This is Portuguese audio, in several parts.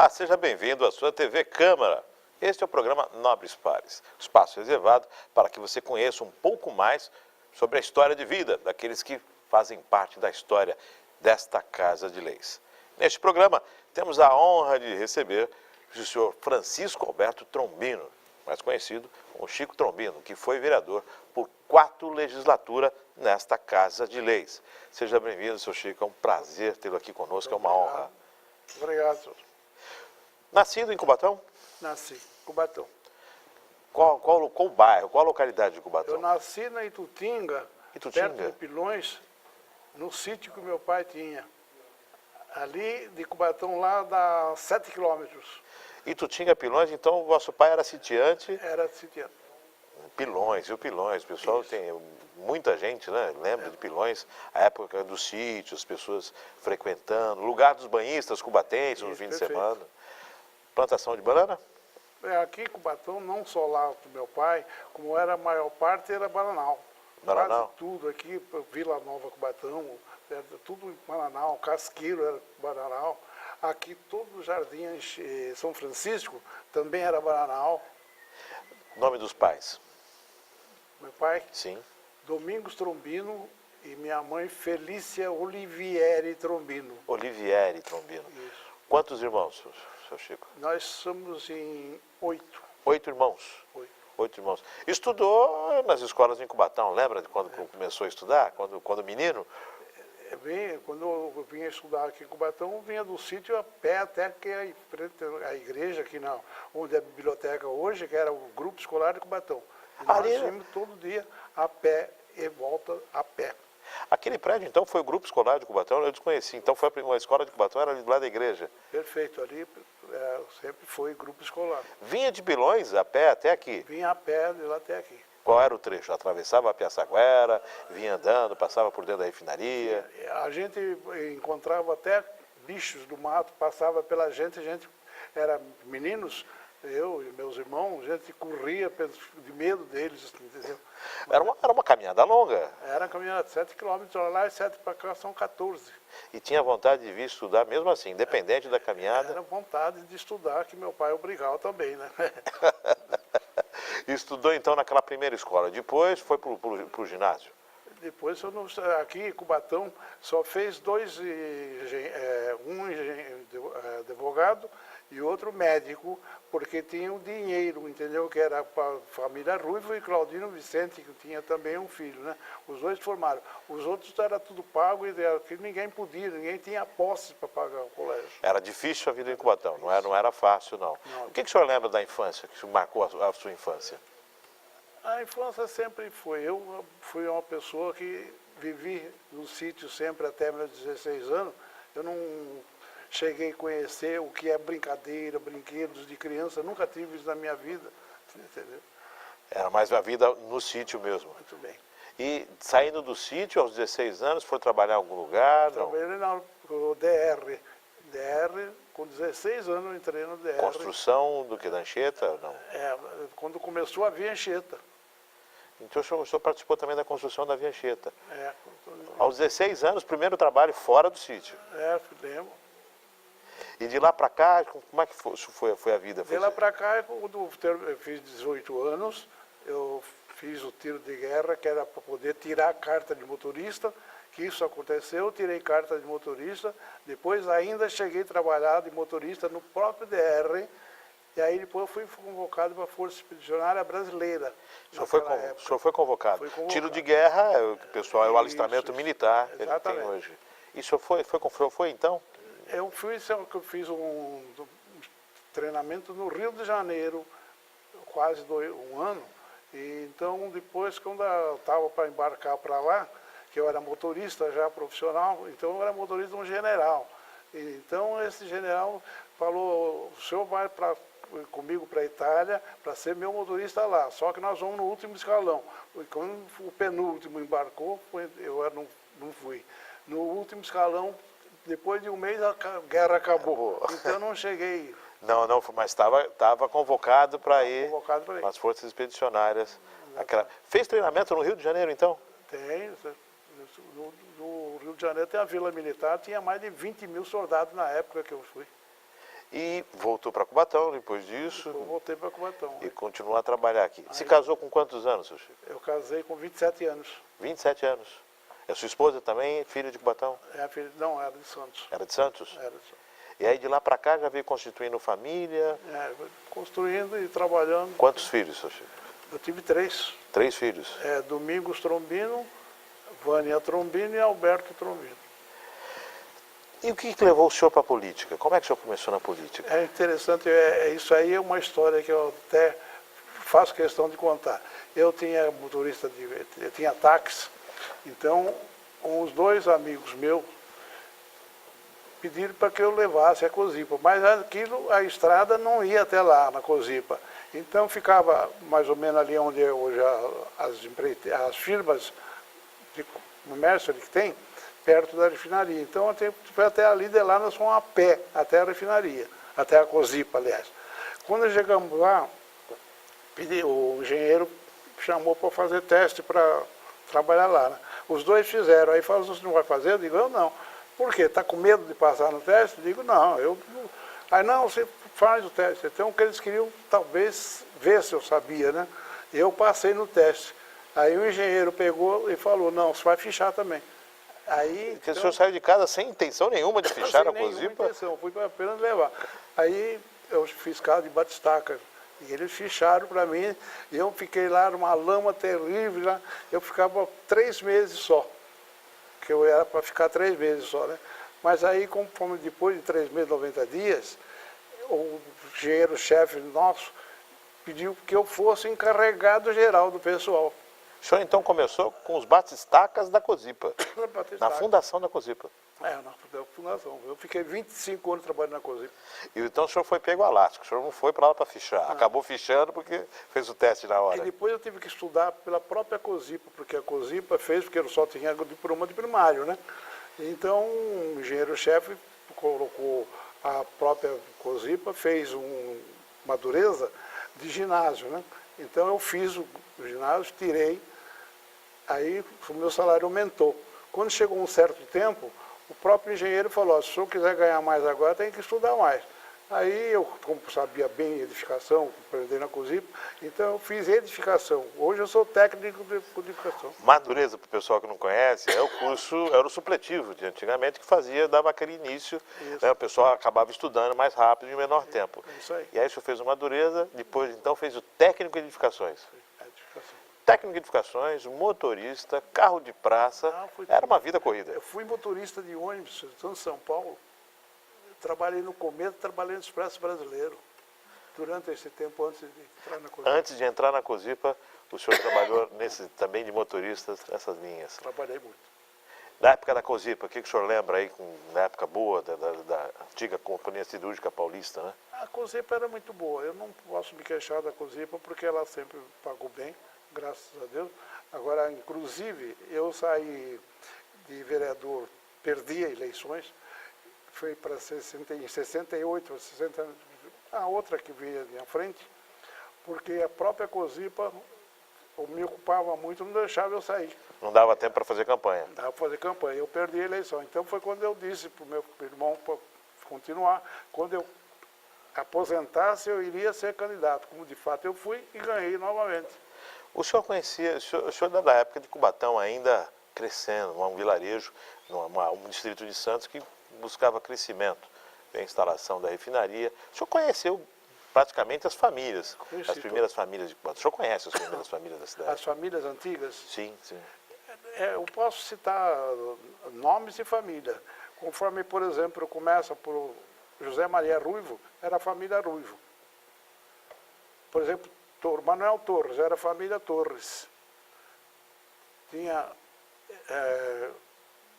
Olá, seja bem-vindo à sua TV Câmara. Este é o programa Nobres Pares, espaço reservado para que você conheça um pouco mais sobre a história de vida daqueles que fazem parte da história desta Casa de Leis. Neste programa, temos a honra de receber o senhor Francisco Alberto Trombino, mais conhecido como Chico Trombino, que foi vereador por 4 legislaturas nesta Casa de Leis. Seja bem-vindo, senhor Chico, é um prazer tê-lo aqui conosco, é uma honra. Obrigado, senhor. Nascido em Cubatão? Nasci em Cubatão. Qual bairro, qual localidade de Eu Cubatão? nasci na Itutinga, Itutinga? perto de Pilões, no sítio que meu pai tinha. Ali de Cubatão, lá dá 7 quilômetros. Itutinga, Pilões, então o vosso pai era sitiante? Era sitiante. Pilões, viu Pilões? O pessoal Isso. tem muita gente, né? Lembra de Pilões, a época dos sítios, as pessoas frequentando, lugar dos banhistas cubatenses no Isso, fim de perfeito. semana. Plantação de banana? Aqui em Cubatão, não só lá do meu pai, como era a maior parte, era Bananal. Bananal? Quase tudo aqui, Vila Nova Cubatão, tudo em Bananal, Casqueiro era Bananal. Aqui todo o Jardim São Francisco também era Bananal. Nome dos pais? Meu pai, Sim. Domingos Trombino, e minha mãe, Felícia Olivieri Trombino. Olivieri Trombino. Isso. Quantos irmãos, seu Chico? Nós somos em 8. 8 irmãos. 8. 8 irmãos. Estudou nas escolas em Cubatão, lembra de quando começou a estudar? Quando menino? Quando eu vinha estudar aqui em Cubatão, eu vinha do sítio a pé até que a igreja aqui, onde é a biblioteca hoje, que era o Grupo Escolar de Cubatão. E nós íamos todo dia a pé e volta a pé. Aquele prédio, então, foi o Grupo Escolar de Cubatão? Eu desconheci. Então, foi uma escola de Cubatão, era do lado da igreja. Perfeito. Ali sempre foi grupo escolar. Vinha de Pilões a pé até aqui? Vinha a pé de lá até aqui. Qual era o trecho? Atravessava a Piaçaguera, vinha andando, passava por dentro da refinaria? A gente encontrava até bichos do mato, passava pela gente, a gente era meninos, eu e meus irmãos, a gente corria de medo deles, entendeu? Era uma caminhada longa. Era caminhada 7 quilômetros lá e 7 para cá são 14. E tinha vontade de vir estudar mesmo assim, independente da caminhada? Era vontade de estudar, que meu pai obrigava também, né? Estudou então naquela primeira escola, depois foi para o ginásio? Depois, aqui em Cubatão, só fez um advogado e outro médico, porque tinha o dinheiro, entendeu? Que era para a família Ruivo e Claudino Vicente, que tinha também um filho, né? Os dois formaram. Os outros era tudo pago e ninguém podia, ninguém tinha posse para pagar o colégio. Era difícil a vida em Cubatão, não era fácil, não. Não. O que o senhor lembra da infância, que marcou a sua infância? A infância sempre foi. Eu fui uma pessoa que vivi no sítio sempre até meus 16 anos. Eu não cheguei a conhecer o que é brincadeira, brinquedos de criança. Nunca tive isso na minha vida, entendeu? Era mais a vida no sítio mesmo. Muito bem. E saindo do sítio aos 16 anos, foi trabalhar em algum lugar? Não. Trabalhei no DR. DR, com 16 anos eu entrei no DR. Construção do que? Da Anchieta? Não. Quando começou a Via Anchieta. Então o senhor participou também da construção da Via Anchieta. É, Aos 16 anos, primeiro trabalho fora do sítio. lembro. E de lá para cá, como é que foi a vida? De lá para cá, quando eu fiz 18 anos, eu fiz o tiro de guerra, que era para poder tirar a carta de motorista, que isso aconteceu, tirei carta de motorista, depois ainda cheguei a trabalhar de motorista no próprio DR, e aí depois eu fui convocado para a Força Expedicionária Brasileira. O senhor foi convocado. Fui convocado. Tiro de guerra, pessoal, é o alistamento Isso, militar que a gente tem exatamente. hoje. E o senhor foi então? Eu fiz um treinamento no Rio de Janeiro, quase um ano. E então, depois, quando eu estava para embarcar para lá, que eu era motorista já profissional, então eu era motorista de um general. Então, esse general falou, o senhor vai comigo para a Itália para ser meu motorista lá, só que nós vamos no último escalão. E quando o penúltimo embarcou, eu não fui. No último escalão, depois de um mês, a guerra acabou. Então eu não cheguei. Não, mas estava convocado para ir Convocado às forças expedicionárias. Fez treinamento no Rio de Janeiro, então? Tem. No Rio de Janeiro tem a Vila Militar, tinha mais de 20 mil soldados na época que eu fui. E voltou para Cubatão depois disso Eu voltei para Cubatão. e continuou a trabalhar aqui. Se casou com quantos anos, seu Chico? Eu casei com 27 anos. 27 anos. A sua esposa também é filha de Cubatão? Não, era de Santos. Era de Santos? Era de Santos. E aí de lá para cá já veio constituindo família? Construindo e trabalhando. Quantos filhos, seu Chico? Eu tive 3. 3 filhos. Domingos Trombino, Vânia Trombino e Alberto Trombino. E o que levou o senhor para a política? Como é que o senhor começou na política? É interessante, isso aí é uma história que eu até faço questão de contar. Eu tinha motorista, eu tinha táxi, então uns 2 amigos meus pediram para que eu levasse a Cozipa, mas a estrada não ia até lá, na Cozipa. Então ficava mais ou menos ali onde hoje as firmas de comércio que tem, perto da refinaria. Então foi até ali, de lá nós fomos a pé, até a refinaria, até a Cozipa, aliás. Quando chegamos lá, o engenheiro chamou para fazer teste para trabalhar lá. Né? Os 2 fizeram, aí falou, você não vai fazer? Eu digo, eu não. Por quê? Está com medo de passar no teste? Eu digo, não, Aí não, você faz o teste. Então que eles queriam talvez ver se eu sabia, né? Eu passei no teste. Aí o engenheiro pegou e falou, não, você vai fichar também. Aí, Porque o senhor saiu de casa sem intenção nenhuma de fichar a Cozipa? Sem nenhuma intenção, fui apenas levar. Aí eu fiz casa de batistaca. E eles ficharam para mim, e eu fiquei lá numa lama terrível, lá. Eu ficava 3 meses só, que eu era para ficar 3 meses só, né? Mas aí, conforme depois de 3 meses, 90 dias, o engenheiro-chefe nosso pediu que eu fosse encarregado geral do pessoal. O senhor então começou com os batistacas da Cozipa, na fundação da Cozipa. Na fundação. Eu fiquei 25 anos trabalhando na Cozipa. E então o senhor foi pego a lasca, o senhor não foi para lá para fichar, acabou fichando porque fez o teste na hora. E depois eu tive que estudar pela própria Cozipa, porque a Cozipa fez, porque eu só tinha diploma de primário, né? Então o engenheiro-chefe colocou a própria Cozipa, fez uma dureza de ginásio, né? Então eu fiz o ginásio, tirei, aí o meu salário aumentou. Quando chegou um certo tempo, o próprio engenheiro falou, se o senhor quiser ganhar mais agora, tem que estudar mais. Aí eu, como sabia bem edificação, aprendi na Cozipa, então eu fiz edificação. Hoje eu sou técnico de edificação. Madureza, para o pessoal que não conhece, é o curso, era o supletivo de antigamente que dava aquele início, né, o pessoal acabava estudando mais rápido em menor tempo. Isso aí. E aí o senhor fez o Madureza, depois então fez o técnico de edificações. Edificação. Técnico de edificações, motorista, carro de praça, era uma vida corrida. Eu fui motorista de ônibus, estou em São Paulo. Trabalhei no Cometa, trabalhei no Expresso Brasileiro, durante esse tempo antes de entrar na Cozipa. Antes de entrar na Cozipa, o senhor trabalhou também de motorista nessas linhas. Trabalhei muito. Na época da Cozipa, o que o senhor lembra aí, na época boa da antiga Companhia Siderúrgica Paulista, né? A Cozipa era muito boa. Eu não posso me queixar da Cozipa porque ela sempre pagou bem, graças a Deus. Agora, inclusive, eu saí de vereador, perdi eleições, foi para 68, 60, a outra que vinha à frente, porque a própria Cozipa me ocupava muito, não deixava eu sair. Não dava tempo para fazer campanha. Não dava para fazer campanha, eu perdi a eleição. Então foi quando eu disse para o meu irmão para continuar, quando eu aposentasse eu iria ser candidato, como de fato eu fui e ganhei novamente. O senhor conhecia, o senhor da época de Cubatão ainda crescendo, um vilarejo, um distrito de Santos que buscava crescimento, a instalação da refinaria. O senhor conheceu praticamente as famílias, as primeiras famílias de Cubatão. O senhor conhece as primeiras famílias da cidade? As famílias antigas? Sim, sim. Eu posso citar nomes de família. Conforme, por exemplo, começa por José Maria Ruivo, era a família Ruivo. Por exemplo, Manuel Torres, era a família Torres. Tinha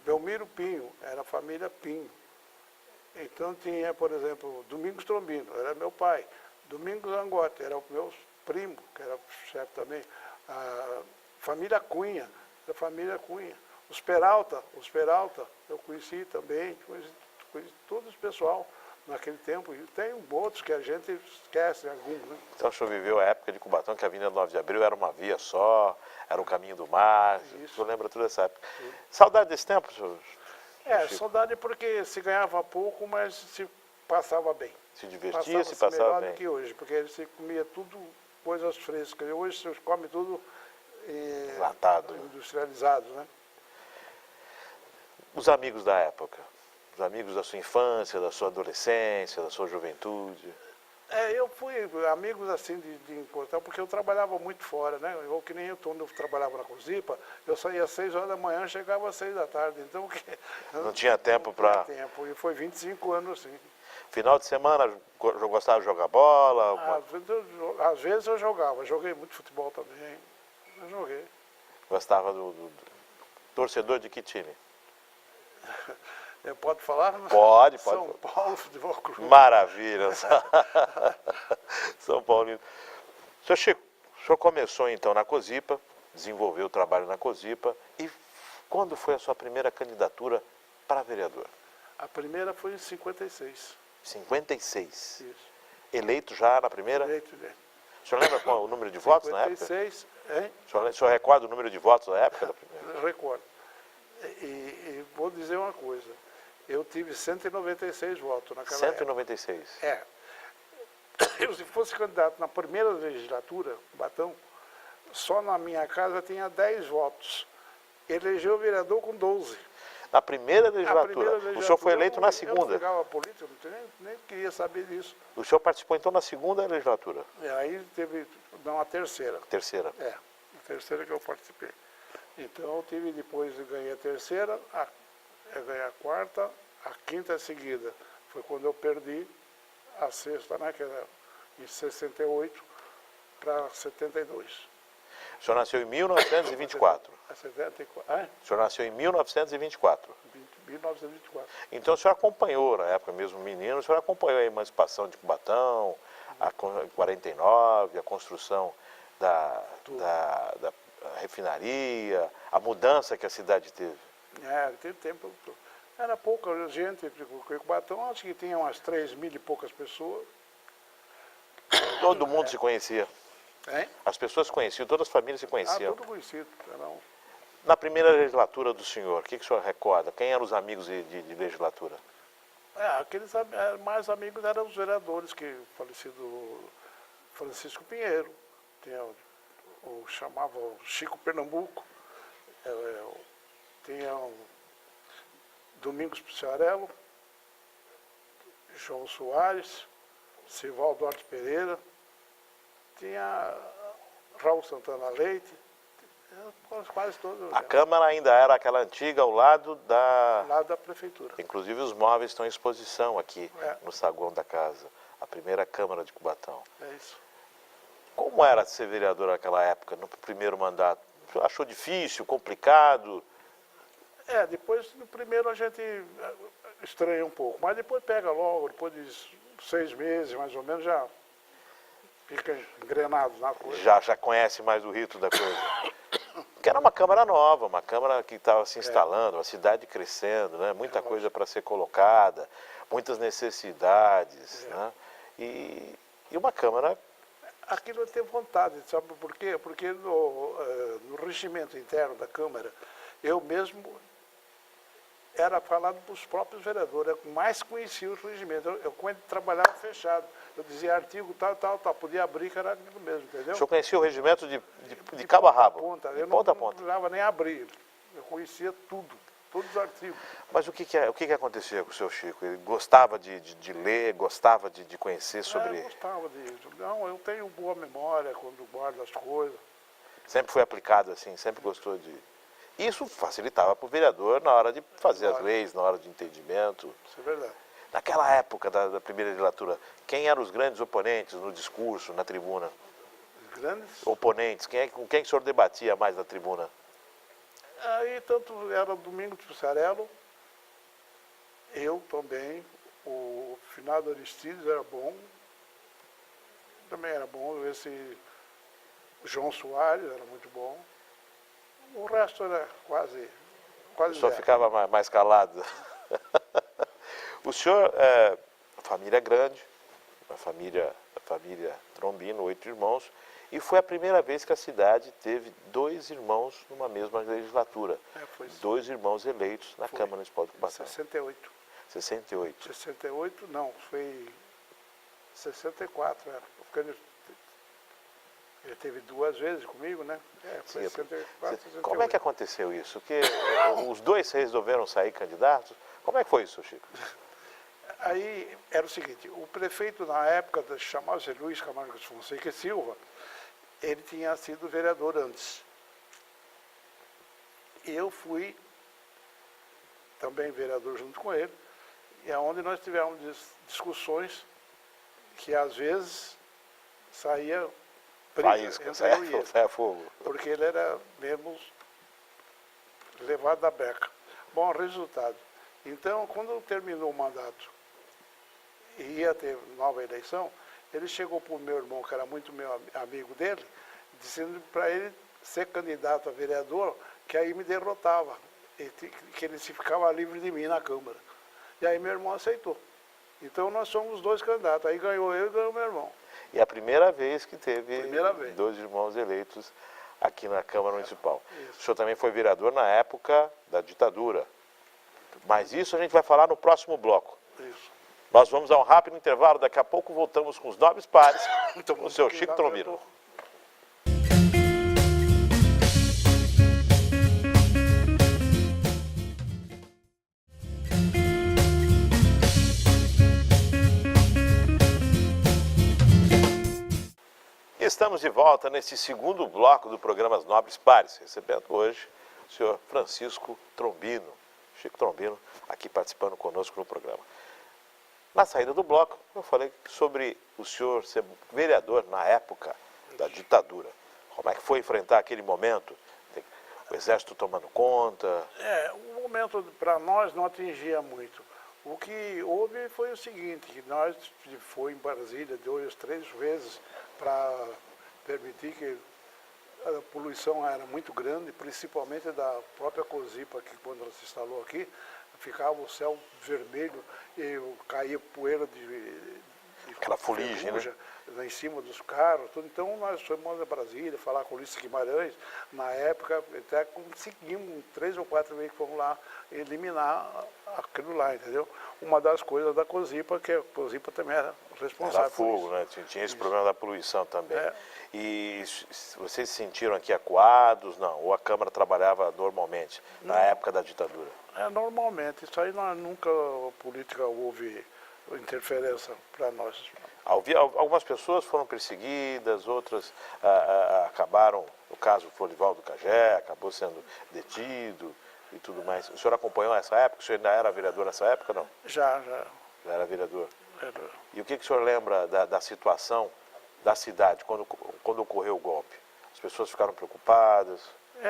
Belmiro Pinho, era a família Pinho. Então tinha, por exemplo, Domingos Trombino, era meu pai. Domingos Angote, era o meu primo, que era chefe também. A família Cunha, era a família Cunha. Os Peralta, eu conheci também, conheci todo esse pessoal naquele tempo. E tem outros que a gente esquece, alguns, né? Então o senhor viveu a época de Cubatão, que a Avenida 9 de Abril era uma via só, era o caminho do mar. O senhor lembra toda essa época. Saudade desse tempo, senhor? Saudade porque se ganhava pouco, mas se passava bem. Se divertia, se passava melhor bem. do que hoje, porque você comia tudo coisas frescas. Hoje você come tudo Enlatado. industrializado, né? Os amigos da época, os amigos da sua infância, da sua adolescência, da sua juventude. Eu fui amigos assim de encontrar, porque eu trabalhava muito fora, né? Eu, que nem eu, quando eu trabalhava na Cozipa, eu saía às 6 horas da manhã, chegava às 6 da tarde. Então, Não tinha tempo para... tempo, e foi 25 anos assim. Final de semana, eu gostava de jogar bola? Às vezes eu jogava, joguei muito futebol também. Eu joguei. Gostava do torcedor de que time? Pode falar? Pode. São Paulo Futebol Clube. Maravilha. São Paulino. Seu Chico, o senhor começou então na Cozipa, desenvolveu o trabalho na Cozipa, e quando foi a sua primeira candidatura para vereador? A primeira foi em 56. 56. Isso. Eleito já na primeira? Eleito. O senhor lembra qual o número de votos na época? 56, hein? O senhor recorda o número de votos na época da primeira? Recordo. E vou dizer uma coisa. Eu tive 196 votos naquela 196. época. Eu, se fosse candidato na primeira legislatura, Batão, só na minha casa tinha 10 votos. Elegeu o vereador com 12. Na primeira legislatura. O senhor foi eleito na segunda. Eu não jogava política, nem queria saber disso. O senhor participou então na segunda legislatura? Aí teve, não, a terceira. Terceira. A terceira que eu participei. Então eu tive, depois ganhei a terceira, eu ganhei a quarta, a quinta seguida. Foi quando eu perdi a sexta, né, que era em 68 para 72. O senhor nasceu em 1924. 74. O senhor nasceu em 1924. 1924. Então o senhor acompanhou, na época mesmo menino, o senhor acompanhou a emancipação de Cubatão, em 49, a construção da refinaria, a mudança que a cidade teve. Teve tempo. Era pouca gente, porque Cubatão acho que tinha umas 3.000 e poucas pessoas. Todo mundo se conhecia. Hein? As pessoas se conheciam, todas as famílias se conheciam. Tudo conhecido. Na primeira legislatura do senhor, o que o senhor recorda? Quem eram os amigos de legislatura? Aqueles mais amigos eram os vereadores, que falecido Francisco Pinheiro, tinha chamava Chico Pernambuco, tinha Domingos Pissarello, João Soares, Sivaldo Duarte Pereira, tinha Raul Santana Leite, quase todos. A Câmara ainda era aquela antiga ao lado da prefeitura. Inclusive os móveis estão em exposição aqui no saguão da casa. A primeira Câmara de Cubatão. É isso. Como era ser vereador naquela época, no primeiro mandato? O senhor achou difícil, complicado? Depois no primeiro a gente estranha um pouco, mas depois pega logo, depois de 6 meses mais ou menos já fica engrenado na coisa. Já conhece mais o rito da coisa. Porque era uma Câmara nova, uma Câmara que estava se instalando, uma cidade crescendo, né? Muita coisa para ser colocada, muitas necessidades. Né? E uma Câmara... Aquilo eu tenho vontade, sabe por quê? Porque no regimento interno da Câmara, eu mesmo era falado para os próprios vereadores, eu mais conhecia o regimento. Eu quando trabalhava fechado, eu dizia artigo tal, podia abrir, que era aquilo mesmo, entendeu? O senhor conhecia o regimento de cabo a rabo? Ponta. De Eu ponta a não ponta. precisava nem abrir, eu conhecia tudo, todos os artigos. Mas o que acontecia com o seu Chico? Ele gostava de ler, gostava de conhecer sobre... Eu gostava disso. Não, eu tenho boa memória quando guardo as coisas. Sempre foi aplicado assim, sempre gostou de... Isso facilitava para o vereador na hora de fazer as leis, na hora de entendimento. Isso é verdade. Naquela época da primeira legislatura, quem eram os grandes oponentes no discurso, na tribuna? Os grandes? Oponentes, com quem o senhor debatia mais na tribuna? Aí tanto era Domingos Pissarello, eu também, o finado Aristides era bom, também era bom, esse João Soares era muito bom. O resto era quase Só ficava mais calado. O senhor, família grande, a família Trombino, 8 irmãos, e foi a primeira vez que a cidade teve 2 irmãos numa mesma legislatura. 2 irmãos eleitos na Câmara Municipal de Cubatão. 68. 68. 68, não, foi 64, porque ele teve 2 vezes comigo, né? Foi 64, 68. Como é que aconteceu isso? Que os dois resolveram sair candidatos? Como é que foi isso, Chico? Aí era o seguinte, o prefeito na época, chamava-se Luiz Camargo de Fonseca e Silva, ele tinha sido vereador antes. Eu fui também vereador junto com ele, e é onde nós tivemos discussões que às vezes saía briga entre eu e ele, saia fogo. porque ele era mesmo levado da beca. Bom, resultado. Então, quando terminou o mandato e ia ter nova eleição, ele chegou para o meu irmão, que era muito meu amigo dele, dizendo para ele ser candidato a vereador, que aí me derrotava, que ele se ficava livre de mim na Câmara. E aí meu irmão aceitou. Então nós somos 2 candidatos, aí ganhou eu e ganhou meu irmão. E a primeira vez que teve 2 irmãos eleitos aqui na Câmara Municipal. Isso. O senhor também foi vereador na época da ditadura. Mas isso a gente vai falar no próximo bloco. Isso. Nós vamos a um rápido intervalo, daqui a pouco voltamos com os nobres pares, Então, com o seu Chico Trombino. Estamos de volta nesse segundo bloco do programa Nobres Pares, recebendo hoje o senhor Francisco Trombino, Chico Trombino, aqui participando conosco no programa. Na saída do bloco, eu falei sobre o senhor ser vereador na época da ditadura. Como é que foi enfrentar aquele momento? O exército tomando conta? O momento para nós não atingia muito. O que houve foi o seguinte, que nós foi em Brasília 2, 3 vezes para permitir que a poluição era muito grande, principalmente da própria Cozipa, que quando ela se instalou aqui, ficava o céu vermelho e caía poeira de aquela fuligem, né? Lá em cima dos carros, tudo. Então nós fomos a Brasília falar com o Ulisses Guimarães, na época até conseguimos 3 ou 4 vezes que fomos lá eliminar aquilo lá, entendeu? Uma das coisas da Cozipa, que a Cozipa também era responsável. Era fogo, né? Tinha esse problema da poluição também. E vocês se sentiram aqui acuados? Não? Ou a Câmara trabalhava normalmente na época da ditadura? Normalmente. Isso aí nunca a política houve interferência para nós. Algumas pessoas foram perseguidas, outras acabaram, no caso, o Florivaldo Cagé, acabou sendo detido e tudo mais. O senhor acompanhou essa época? O senhor ainda era vereador nessa época, não? Já. Já era vereador? Era. E o que o senhor lembra da situação da cidade, quando ocorreu o golpe? As pessoas ficaram preocupadas?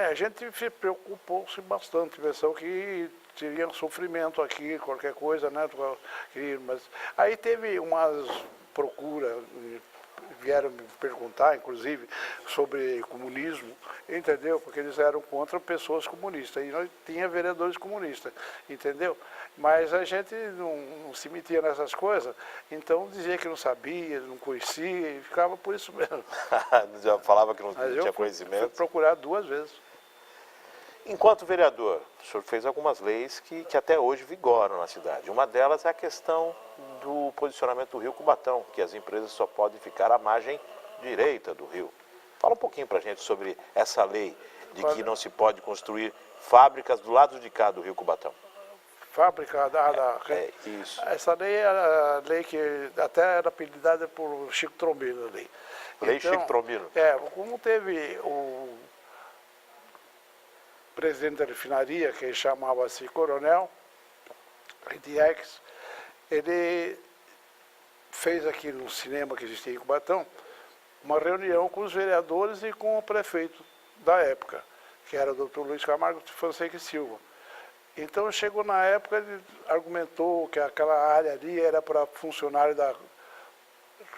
A gente se preocupou-se bastante, pensou que teria sofrimento aqui, qualquer coisa, né? Mas aí teve umas procuras, vieram me perguntar, inclusive, sobre comunismo, entendeu? Porque eles eram contra pessoas comunistas, e nós tinha vereadores comunistas, entendeu? Mas a gente não se metia nessas coisas, então dizia que não sabia, não conhecia, e ficava por isso mesmo. Já falava que não Mas tinha conhecimento? Fui procurar 2 vezes. Enquanto vereador, o senhor fez algumas leis que até hoje vigoram na cidade. Uma delas é a questão do posicionamento do rio Cubatão, que as empresas só podem ficar à margem direita do rio. Fala um pouquinho para a gente sobre essa lei de que não se pode construir fábricas do lado de cá do rio Cubatão. Fábrica isso. Essa lei era a lei que até era apelidada por Chico Trombino. Lei então, Chico Trombino. Como teve o presidente da refinaria, que chamava-se Coronel Diegues, ele fez aqui no cinema que existia em Cubatão uma reunião com os vereadores e com o prefeito da época, que era o Dr. Luiz Camargo de Fonseca e Silva. Então chegou na época, ele argumentou que aquela área ali era para funcionário da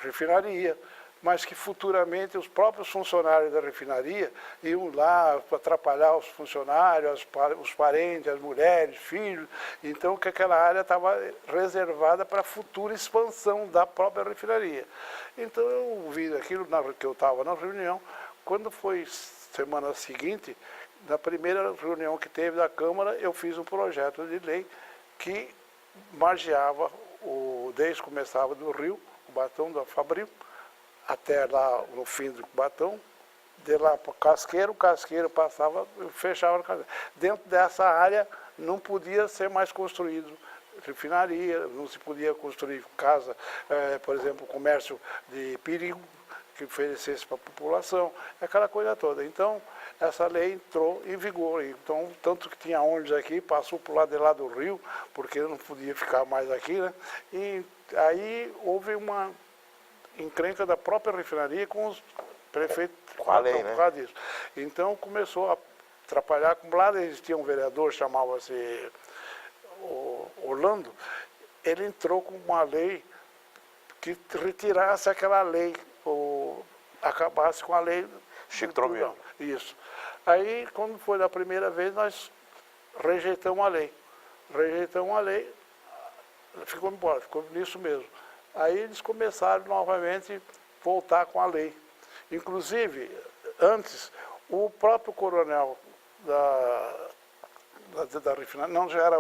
refinaria, mas que futuramente os próprios funcionários da refinaria iam lá para atrapalhar os funcionários, os parentes, as mulheres, filhos. Então que aquela área estava reservada para a futura expansão da própria refinaria. Então eu vi aquilo que eu estava na reunião. Quando foi semana seguinte, na primeira reunião que teve da Câmara, eu fiz um projeto de lei que margeava, desde começava do rio, Cubatão, da Fabril, até lá no fim do Cubatão, de lá para o Casqueiro passava e fechava o Casqueiro. Dentro dessa área não podia ser mais construído refinaria, não se podia construir casa, por exemplo, comércio de perigo, que oferecesse para a população, aquela coisa toda. Então, essa lei entrou em vigor. Então, tanto que tinha ônibus aqui, passou para o lado de lá do rio, porque não podia ficar mais aqui, né? E aí houve uma encrenca da própria refinaria com os prefeitos com a lei, né? por causa disso. Então, começou a atrapalhar. Como lá existia um vereador, chamava-se Orlando, ele entrou com uma lei que retirasse aquela lei, ou acabasse com a lei. Chico Trombino. Isso. Aí, quando foi da primeira vez, nós rejeitamos a lei. Rejeitamos a lei, ficou embora, ficou nisso mesmo. Aí eles começaram novamente a voltar com a lei. Inclusive, antes, o próprio coronel da refinaria, não, já era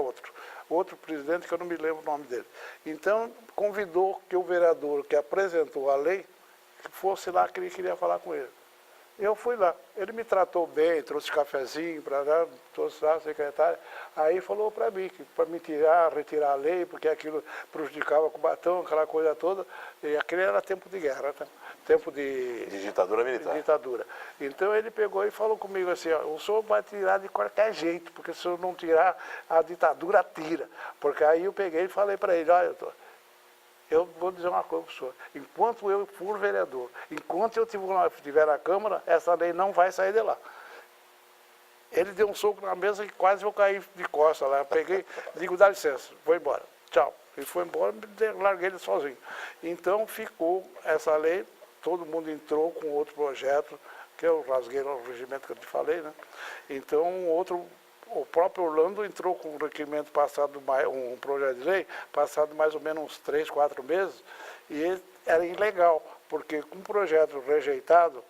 outro presidente, que eu não me lembro o nome dele. Então, convidou que o vereador que apresentou a lei, que fosse lá que ele queria falar com ele. Eu fui lá, ele me tratou bem, trouxe cafezinho para lá, trouxe lá a secretária, aí falou para mim que para me retirar a lei, porque aquilo prejudicava Cubatão, aquela coisa toda, e aquele era tempo de guerra, né? Tempo de ditadura militar. De ditadura. Então ele pegou e falou comigo assim, ó, o senhor vai tirar de qualquer jeito, porque se o senhor não tirar, a ditadura tira. Porque aí eu peguei e falei para ele, olha, eu vou dizer uma coisa para o senhor, enquanto eu for vereador, enquanto eu estiver na Câmara, essa lei não vai sair de lá. Ele deu um soco na mesa que quase eu caí de costas lá. Eu peguei, digo, dá licença, vou embora, tchau. Ele foi embora, larguei ele sozinho. Então ficou essa lei, todo mundo entrou com outro projeto, que eu rasguei o regimento que eu te falei, né? Então o próprio Orlando entrou com um requerimento passado, um projeto de lei, passado mais ou menos uns 3, 4 meses, e ele era ilegal, porque com um projeto rejeitado,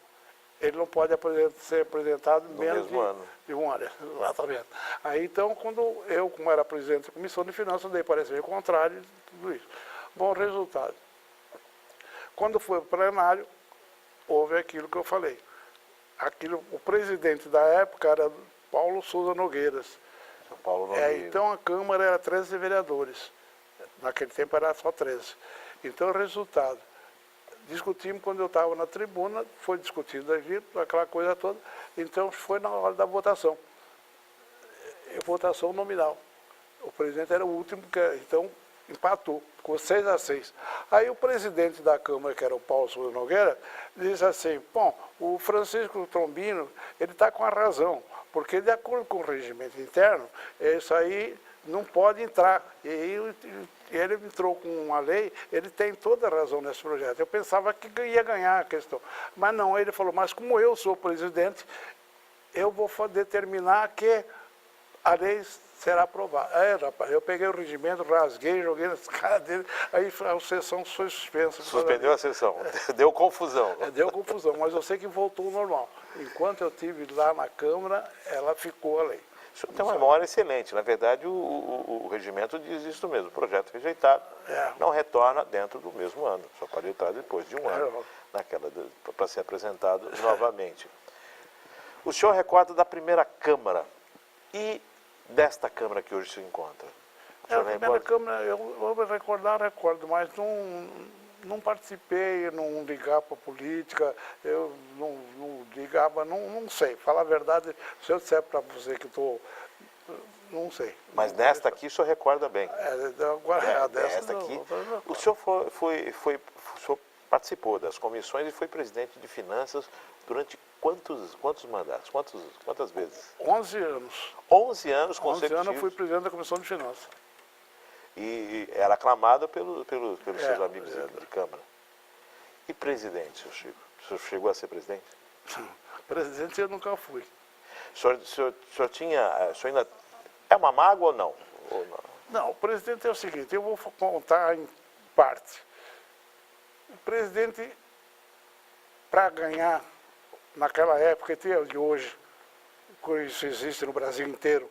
ele não pode ser apresentado menos de um ano. Exatamente. Aí então, quando eu, como era presidente da Comissão de Finanças, dei parecer contrário de tudo isso. Bom, resultado. Quando foi para o plenário, houve aquilo que eu falei. O presidente da época era Paulo Souza Nogueiras. Paulo Nogueiras. Então a Câmara era 13 vereadores. Naquele tempo era só 13. Então, resultado. Discutimos quando eu estava na tribuna, foi discutido aquela coisa toda. Então, foi na hora da votação. Votação nominal. O presidente era o último, então empatou, ficou 6-6. Aí o presidente da Câmara, que era o Paulo Souza Nogueira, disse assim, bom, o Francisco Trombino, ele está com a razão, porque de acordo com o regimento interno, isso aí não pode entrar. E ele entrou com uma lei, ele tem toda a razão nesse projeto. Eu pensava que ia ganhar a questão. Mas não, ele falou, mas como eu sou presidente, eu vou determinar que a lei será aprovada. Rapaz, eu peguei o regimento, rasguei, joguei nas caras dele, aí a sessão foi suspensa. Suspendeu a sessão, deu confusão. Deu confusão, mas eu sei que voltou ao normal. Enquanto eu estive lá na Câmara, ela ficou a lei. O senhor tem uma memória excelente. Na verdade, o regimento diz isso mesmo. O projeto rejeitado não retorna dentro do mesmo ano. Só pode entrar depois de um ano para ser apresentado novamente. O senhor recorda da primeira Câmara e desta Câmara que hoje se encontra? A primeira Câmara, eu vou recordo, mas não participei, não ligava para a política, eu não ligava, não sei. Falar a verdade, se eu disser para você que estou, não sei. Mas nesta aqui o senhor recorda bem? Desta aqui. O senhor o senhor participou das comissões e foi presidente de finanças durante quantos mandatos? Quantas vezes? 11 anos. 11 anos consecutivos? 11 anos eu fui presidente da Comissão de Finanças. E era aclamado pelos seus amigos de Câmara. E presidente, seu Chico? O senhor chegou a ser presidente? Presidente eu nunca fui. O senhor ainda é uma mágoa ou não? Não, o presidente é o seguinte, eu vou contar em parte. O presidente, para ganhar, naquela época e de hoje, que isso existe no Brasil inteiro,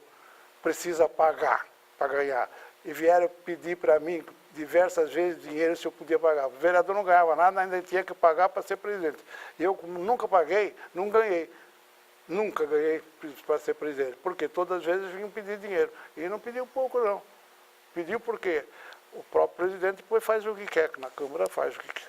precisa pagar para ganhar. e vieram pedir para mim diversas vezes dinheiro se eu podia pagar. O vereador não ganhava nada, ainda tinha que pagar para ser presidente. Eu, como nunca paguei, não ganhei. Nunca ganhei para ser presidente, porque todas as vezes vinham pedir dinheiro. E não pediu pouco, não. Pediu por quê? O próprio presidente depois faz o que quer, que na Câmara faz o que quer.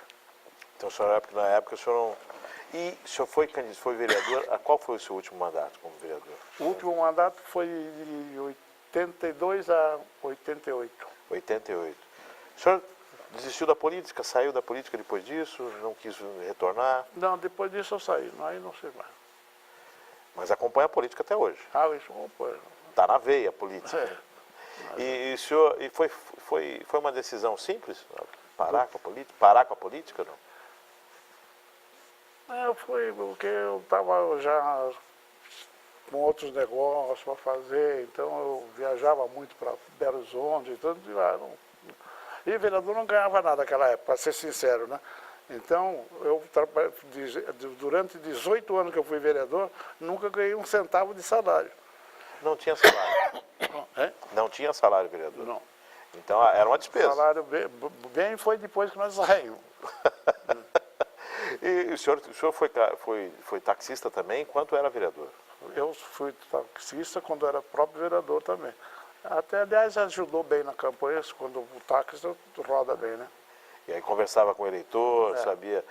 Então, o senhor, na época, o senhor não... E o senhor foi vereador, qual foi o seu último mandato como vereador? O último mandato foi de 82 a 88. 88. O senhor desistiu da política, saiu da política depois disso, não quis retornar? Não, depois disso eu saí, aí não sei mais. Mas acompanha a política até hoje. Ah, isso foi. Está na veia a política. É. O senhor, foi uma decisão simples? Parar com a política? Parar com a política, não? Foi porque eu estava já com outros negócios para fazer, então eu viajava muito para Belo Horizonte, então e o vereador não ganhava nada naquela época, para ser sincero, né? Então, durante 18 anos que eu fui vereador, nunca ganhei um centavo de salário. Não tinha salário? É? Não tinha salário, vereador? Não. Então, era uma despesa. O salário bem foi depois que nós saímos. E o senhor foi taxista também, enquanto era vereador? Eu fui taxista quando era próprio vereador também. Até, aliás, ajudou bem na campanha, quando o táxi roda bem, né? E aí conversava com o eleitor, sabia...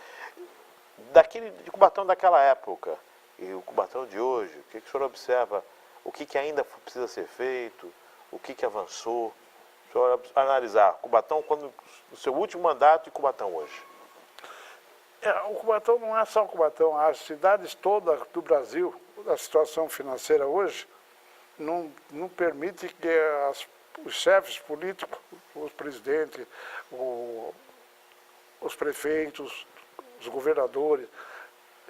De Cubatão daquela época e o Cubatão de hoje, o que o senhor observa? O que ainda precisa ser feito? O que avançou? O senhor analisar Cubatão no seu último mandato e Cubatão hoje. O Cubatão não é só o Cubatão, as cidades todas do Brasil, a situação financeira hoje, não permite que os chefes políticos, os presidentes, os prefeitos, os governadores,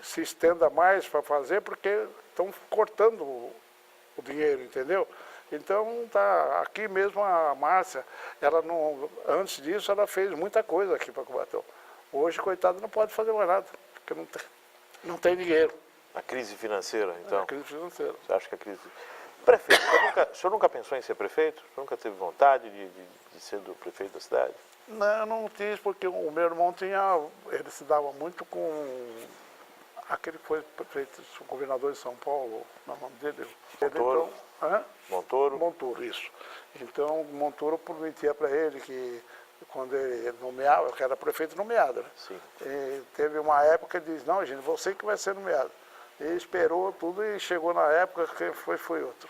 se estenda mais para fazer, porque estão cortando o dinheiro, entendeu? Então, aqui mesmo a Márcia, antes disso, ela fez muita coisa aqui para Cubatão. Hoje, coitado, não pode fazer mais nada, porque não tem dinheiro. A crise financeira, então? A crise financeira. Você acha que a crise... Prefeito, o senhor nunca pensou em ser prefeito? O senhor nunca teve vontade de ser do prefeito da cidade? Não, eu não quis, porque o meu irmão ele se dava muito com aquele que foi prefeito, o governador de São Paulo, não é o nome dele? Montoro? Montoro? Montoro, isso. Então, Montoro prometia para ele que quando ele nomeava, que era prefeito nomeado, né? Sim. E teve uma época que ele disse, não, gente, você que vai ser nomeado. E esperou tudo e chegou na época que foi outro.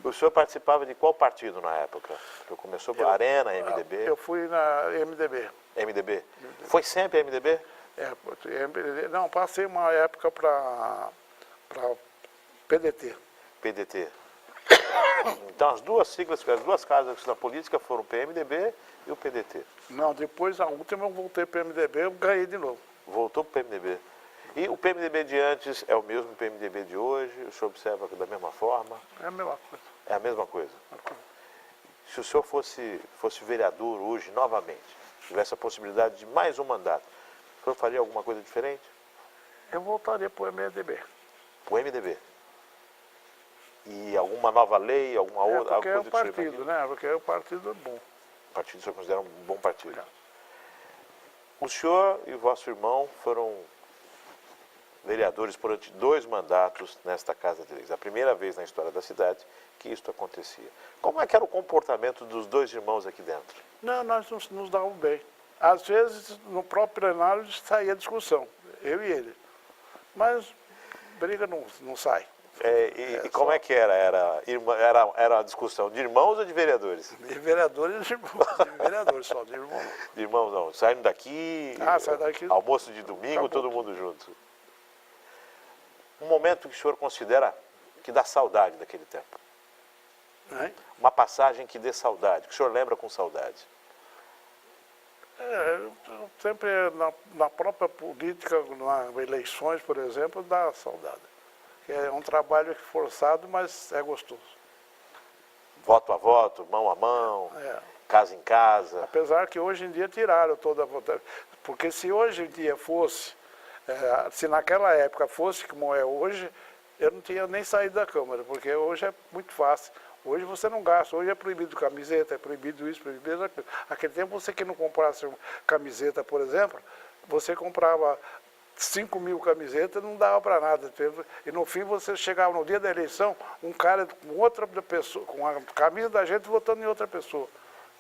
O senhor participava de qual partido na época? Eu começou por Arena, MDB? Eu fui na MDB. MDB? Foi sempre MDB? Não, passei uma época para PDT. PDT. Então as duas siglas, as duas casas da política foram o PMDB e o PDT. Não, depois a última eu voltei para o PMDB, eu ganhei de novo. Voltou para o PMDB. E o PMDB de antes é o mesmo PMDB de hoje? O senhor observa da mesma forma? É a mesma coisa. É a mesma coisa. Se o senhor fosse vereador hoje, novamente, tivesse a possibilidade de mais um mandato, o senhor faria alguma coisa diferente? Eu voltaria para o MDB. Para o MDB? E alguma nova lei, alguma outra? Porque é um coisa que o senhor partido, imagina? né? Porque o partido é bom. O partido o senhor considera um bom partido? O senhor e o vosso irmão foram vereadores durante 2 mandatos nesta Casa de Leis. A primeira vez na história da cidade que isso acontecia. Como é que era o comportamento dos 2 irmãos aqui dentro? Não, nós nos dávamos bem. Às vezes, no próprio plenário, saía discussão, eu e ele. Mas briga não sai. E como é que era? Era a discussão de irmãos ou de vereadores? De vereadores e de irmãos. De vereadores só, de irmãos. De irmãos não. Saindo daqui, sai daqui. Almoço de domingo, todo mundo junto. Um momento que o senhor considera que dá saudade daquele tempo? Uma passagem que dê saudade, que o senhor lembra com saudade? Sempre na própria política, nas eleições, por exemplo, dá saudade. É um trabalho forçado, mas é gostoso. Voto a voto, mão a mão, casa em casa. Apesar que hoje em dia tiraram toda a votação. Porque se hoje em dia fosse, se naquela época fosse como é hoje, eu não tinha nem saído da Câmara, porque hoje é muito fácil. Hoje você não gasta, hoje é proibido camiseta, é proibido isso, proibido aquilo. Naquele tempo você que não comprasse uma camiseta, por exemplo, você comprava 5.000 camisetas, não dava para nada. E no fim você chegava no dia da eleição, um cara com outra pessoa, com a camisa da gente votando em outra pessoa.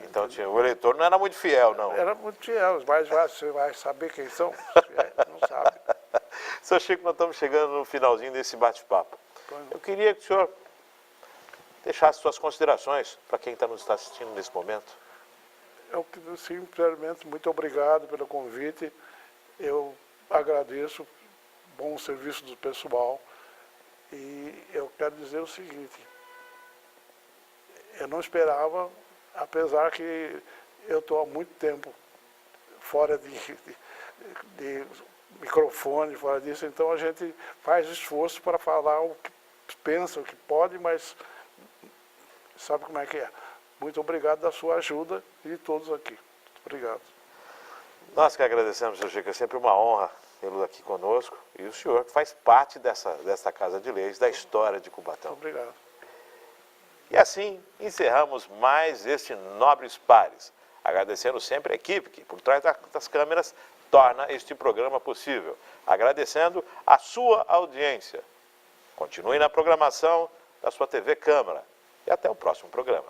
Então o eleitor não era muito fiel, não. Era muito fiel, mas você vai saber quem são? Não sabe. Seu Chico, nós estamos chegando no finalzinho desse bate-papo. Eu queria que o senhor deixasse suas considerações para quem está assistindo nesse momento. Eu, simplesmente, muito obrigado pelo convite. Eu agradeço o bom serviço do pessoal. E eu quero dizer o seguinte, eu não esperava, apesar que eu estou há muito tempo fora de microfone, fora disso, então a gente faz esforço para falar o que pensa, o que pode, mas sabe como é que é. Muito obrigado da sua ajuda e de todos aqui. Obrigado. Nós que agradecemos, seu Chico, é sempre uma honra tê-lo aqui conosco, e o senhor que faz parte dessa Casa de Leis, da história de Cubatão. Obrigado. E assim encerramos mais este Nobres Pares, agradecendo sempre a equipe que, por trás das câmeras, torna este programa possível, agradecendo a sua audiência. Continue na programação da sua TV Câmara e até o próximo programa.